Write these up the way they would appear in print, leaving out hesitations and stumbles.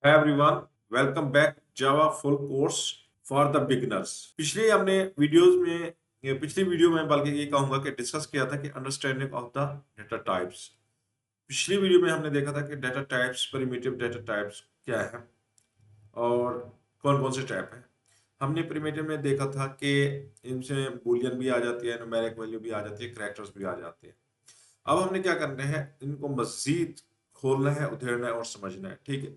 Hi everyone, welcome back Java full course for the beginners। पिछली video में बल्कि ये कहूंगा कि डिस्कस किया था कि understanding of the data types. पिछली वीडियो में हमने देखा था कि data types, primitive data types क्या है और कौन कौन से टाइप है। हमने प्रिमिटिव में देखा था कि इनसे बूलियन भी आ जाती है, न्यूमेरिक वैल्यू भी आ जाती है, कैरेक्टर्स भी आ जाते हैं। अब हमने क्या करना है, इनको मजीद खोलना है, उधेड़ना है और समझना है। ठीक है,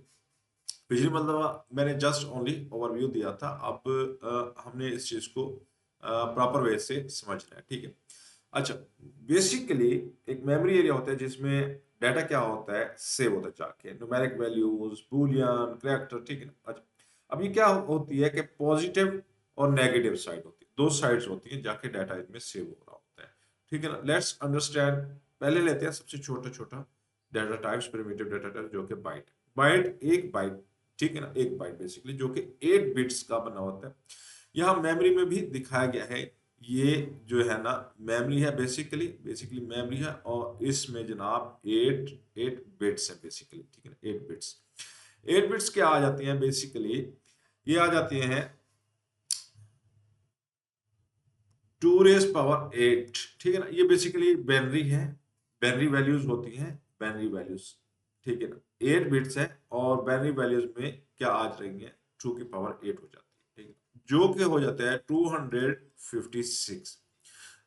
पिछली मतलब मैंने जस्ट ओनली ओवरव्यू दिया था। अब हमने इस चीज को प्रॉपर वे से समझना है। ठीक है, अच्छा, बेसिकली एक मेमोरी एरिया होता है जिसमें डाटा क्या होता है, सेव होता है जाके, न्यूमेरिक वैल्यूज, बूलियन, कैरेक्टर। ठीक है ना। अच्छा, अब ये क्या होती है कि पॉजिटिव और नेगेटिव साइड होती है, दो साइड्स होती है जाके डाटा इनमें सेव हो रहा होता है। ठीक है ना। लेट्स अंडरस्टैंड, पहले लेते हैं सबसे छोटा छोटा data types, primitive data type जो कि बाइट। बाइट, एक बाइट, ठीक है ना, एक बाइट बेसिकली जो कि 8 बिट्स का बना होता है। यहाँ मेमोरी में भी दिखाया गया है। ये जो है ना मेमोरी है, बेसिकली बेसिकली मेमोरी है, और इसमें जनाब 8 बिट्स है बेसिकली। ठीक है ना, 8 बिट्स। 8 बिट्स क्या आ जाती हैं बेसिकली, ये आ जाती हैं 2⁻8। ठीक है ना, ये बेसिकली बाइनरी है, बाइनरी वैल्यूज होती हैं, बाइनरी वैल्यूज। ठीक है ना, 8 बिट्स है और बाइनरी वैल्यूज में क्या आ रही है, 2⁸ हो जाती है। ठीक है, जो कि हो जाता है 256,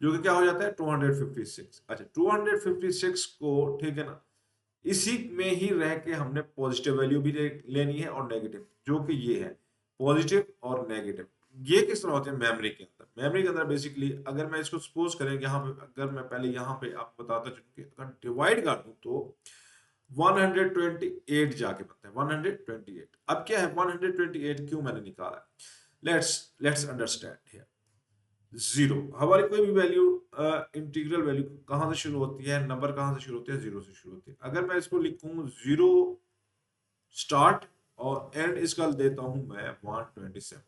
जो कि क्या हो जाता है 256। अच्छा, 256 को, ठीक है ना, इसी में ही रह के हमने पॉजिटिव वैल्यू भी लेनी है और नेगेटिव, जो कि ये है पॉजिटिव और नेगेटिव। ये किस तरह होते हैं मेमोरी के अंदर। मेमोरी के अंदर बेसिकली अगर मैं इसको सपोज करें, यहाँ पे अगर मैं पहले यहाँ पे आपको बताता चलूं कि अगर डिवाइड कर दूं तो 128 जाके बनता है 128। अब क्या है 128 क्यों मैंने निकाला है, let's let's understand here. Zero, हमारी कोई भी वैल्यू, इंटीग्रल वैल्यू कहां से शुरू होती है, नंबर कहां से शुरू होते हैं, जीरो से शुरू होती है। अगर मैं इसको लिखूं जीरो स्टार्ट और एंड इसका देता हूं मैं 127,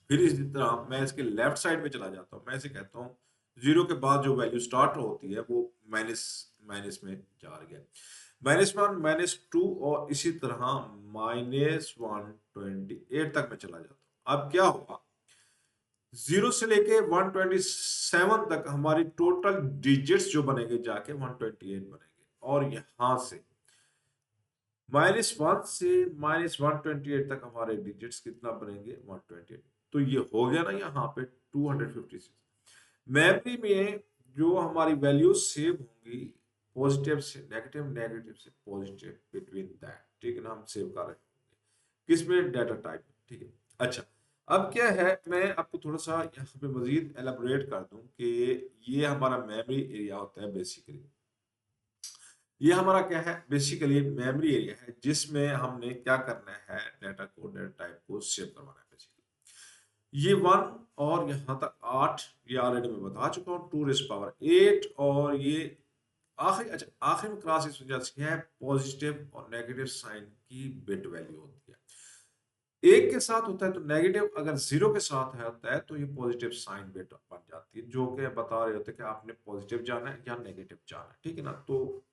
फिर इसी तरह मैं इसके लेफ्ट साइड में चला जाता हूं, मैं इसे कहता हूं जीरो के बाद जो वैल्यू स्टार्ट होती है वो माइनस माइनस में जा रही है, -1 -2 और इसी तरह -128 तक मैं चला जाता हूं। अब क्या होगा, जीरो से लेके 127 तक हमारी टोटल डिजिट्स जो बनेंगे जाके 128 बनेंगे, और यहां से -1 से -128 तक हमारे डिजिट्स कितना बनेंगे, 128। तो ये हो गया ना यहाँ पे 256। मेमोरी में जो हमारी वैल्यूज सेव होंगी, पॉजिटिव से नेगेटिव, नेगेटिव से पॉजिटिव, बिटवीन दैट, ठीक है ना, हम सेव कर रहे होंगे किसमें, डाटा टाइप। ठीक है, अच्छा, अब क्या है, मैं आपको थोड़ा सा यहाँ पे मजीद एलाबोरेट कर दूं कि ये हमारा मेमोरी एरिया होता है बेसिकली। ये हमारा क्या है, बेसिकली मेमोरी एरिया है जिसमें हमने क्या करना है, डाटा को, डाटा टाइप को सेव करवाना है बेसिकली। ये 1 और यहाँ तक 8, ये ऑलरेडी मैं बता चुका हूँ, 2⁸8। और ये आखिरी, अच्छा, आखिरी में क्लास इस वजह से है पॉजिटिव और नेगेटिव साइन की बिट वैल्यू होती है। एक के साथ होता है तो नेगेटिव, अगर जीरो के साथ है होता है तो ये पॉजिटिव साइन बिट बन जाती है, जो कि बता रहे होते हैं कि आपने पॉजिटिव जाना है या नेगेटिव जाना है। ठीक है ना, तो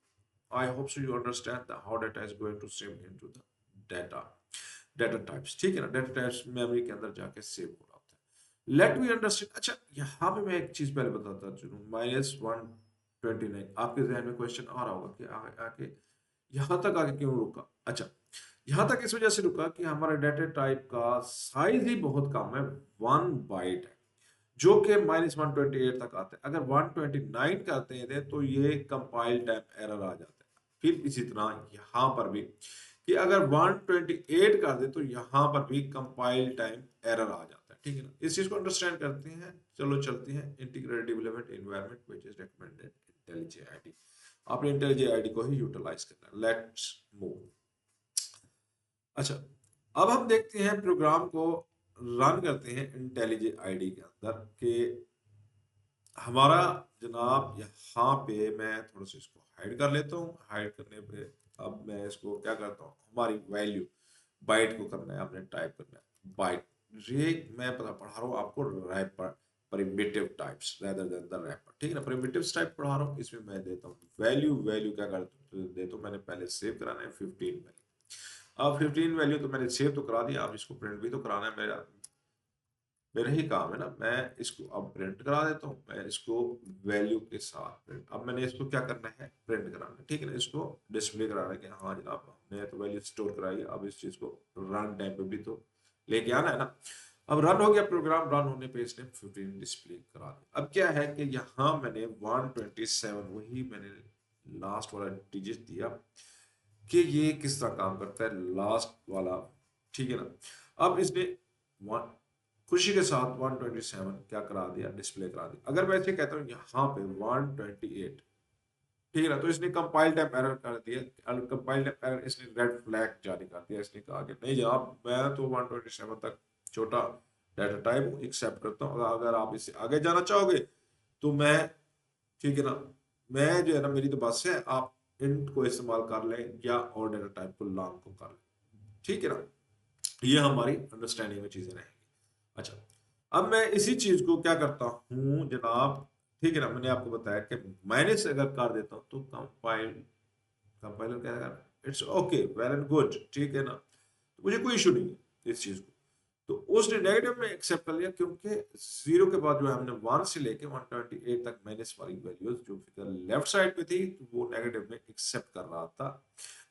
I hope so you understand that how data is going to save into the data types। ठीक है ना, डाटा टाइप्स मेमोरी के अंदर जाके सेव हो रहा होता है। Let me understand. अच्छा, यहाँ पे मैं एक चीज पहले बताता चलूं, -129, आपके जहन में क्वेश्चन आ रहा होगा कि आके यहाँ तक आके क्यों रुका। अच्छा, यहाँ तक इस वजह से रुका कि हमारा डाटा टाइप का साइज ही बहुत कम है, 1 बाइट है, जो कि -128 तक आता है। अगर 129 करते हैं तो ये कंपाइल टाइम एरर आ जाता है। फिर इसी तरह यहाँ पर भी कि अगर 128 कर दे तो यहाँ पर भी कंपाइल टाइम एरर आ जाता है। ठीक है ना, इस चीज को अंडरस्टैंड करते हैं। चलो चलते हैं, integrated development environment which is recommended IntelliJ IDE। आपने IntelliJ IDE को ही यूटिलाइज करना है। Let's move. अच्छा, अब हम देखते हैं प्रोग्राम को रन करते हैं IntelliJ IDE के अंदर कि हमारा जनाब यहाँ पे, मैं थोड़ा सा इसको हाइड कर लेता हूँ। हाइड करने पे अब मैं इसको क्या करता हूँ, हमारी वैल्यू बाइट को करना है, आपने टाइप करना है बाइट। ये मैं पढ़ा रहा हूँ आपको wrapper, primitive types rather than the wrapper. ठीक है ना, प्रिमिटिव टाइप पढ़ा रहा हूँ। इसमें मैं देता हूँ वैल्यू, वैल्यू क्या कर देता हूँ, मैंने पहले सेव कराना है 15 वैल्यू। अब 15 वैल्यू तो मैंने सेव तो करा दिया, अब इसको प्रिंट भी तो कराना है, मेरा ही काम है ना। मैं इसको अब प्रिंट करा देता हूँ, मैं इसको वैल्यू के साथ प्रिंट, अब मैंने इसको क्या करना है, प्रिंट कराना है, ठीक है ना। इसको डिस्प्ले कराना है कि हाँ जनाब हमने तो वैल्यू स्टोर कराई है, अब इस चीज को रन टाइम पे भी तो लेके आना है ना। अब रन हो गया प्रोग्राम, रन होने पे इसने 15 डिस्प्ले करा दिया। अब क्या है कि यहाँ मैंने 127 वही मैंने लास्ट वाला डिजिट दिया कि ये किस तरह काम करता है, लास्ट वाला, ठीक है ना। अब इसने खुशी के साथ 127 क्या करा दिया, डिस्प्ले करा दिया। अगर मैं ऐसे कहता हूँ यहाँ पे 128, ठीक है ना, तो इसने कंपाइल टाइम एरर कर दिया, कंपाइल टाइम एरर, इसने रेड फ्लैग जारी कर दिया। इसने कहा कि नहीं जनाब मैं तो 127 तक छोटा डाटा टाइप हूँ, एक्सेप्ट करता हूँ, अगर आप इससे आगे जाना चाहोगे तो मैं, ठीक है ना, मैं जो है ना मेरी तो बस है, आप इंट को इस्तेमाल कर लें या और डाटा टाइप को लॉन्ग को कर लें, ठीक है ना। ये हमारी अंडरस्टैंडिंग में चीजें रहेंगी। अच्छा, अब मैं इसी चीज को क्या करता हूँ जनाब, ठीक है ना, मैंने आपको बताया कि माइनस अगर कर देता हूँ तो कंपाइलर क्या करेगा, it's okay well and good, ठीक है ना, तो मुझे कोई इशू नहीं है इस चीज को। तो उसने नेगेटिव में एक्सेप्ट कर लिया, क्योंकि जीरो के बाद जो है हमने 1 से लेके 128 तक माइनस वाली वैल्यूज जो फिगर लेफ्ट साइड पे थी तो वो नेगेटिव में एक्सेप्ट कर रहा था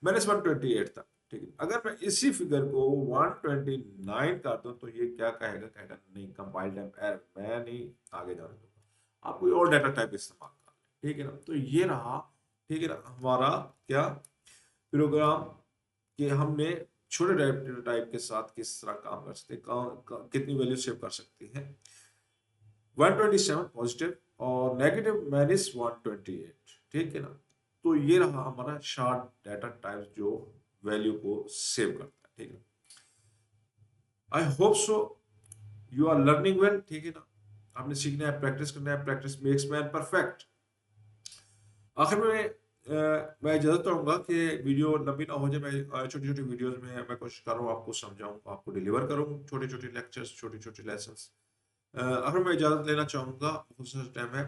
-128 तक, ठीक है। अगर मैं इसी फिगर को 129 कर दूं तो ये क्या कहेगा, कहेगा नहीं कंपाइल टाइम एरर, मैं नहीं आगे जाने दूंगा, आप कोई और डाटा टाइप इस्तेमाल कर लें, ठीक है ना। तो ये रहा, ठीक है ना, हमारा क्या प्रोग्राम, कि हमने छोटे डाटा टाइप के साथ किस तरह काम कर सकते हैं, कितनी वैल्यू सेव कर सकते हैं। 127 पॉजिटिव और नेगेटिव -128, ठीक है ना। तो ये रहा हमारा शॉर्ट डाटा टाइप जो वैल्यू को सेव करता है, ठीक है। I hope so you are learning well, ठीक है ना। आपने सीखना है, प्रैक्टिस करना है, प्रैक्टिस मेक्स मैन परफेक्ट। आखिर में मैं इजाजत चाहूंगा कि वीडियो लंबी ना हो जाए, मैं छोटी छोटी वीडियोस में मैं कोशिश कर रहा हूँ आपको समझाऊं, आपको डिलीवर करूँ छोटे छोटे लेक्चर्स, छोटे छोटे लेसन्स। आखिर में इजाजत लेना चाहूंगा, बहुत सा टाइम है।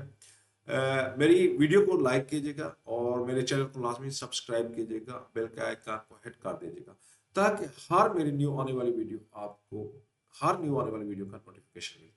मेरी वीडियो को लाइक कीजिएगा और मेरे चैनल को लाजमी सब्सक्राइब कीजिएगा, बेल के आइकन को हिट कर दीजिएगा, ताकि हर मेरी न्यू आने वाली वीडियो आपको, हर न्यू आने वाली वीडियो का नोटिफिकेशन मिले।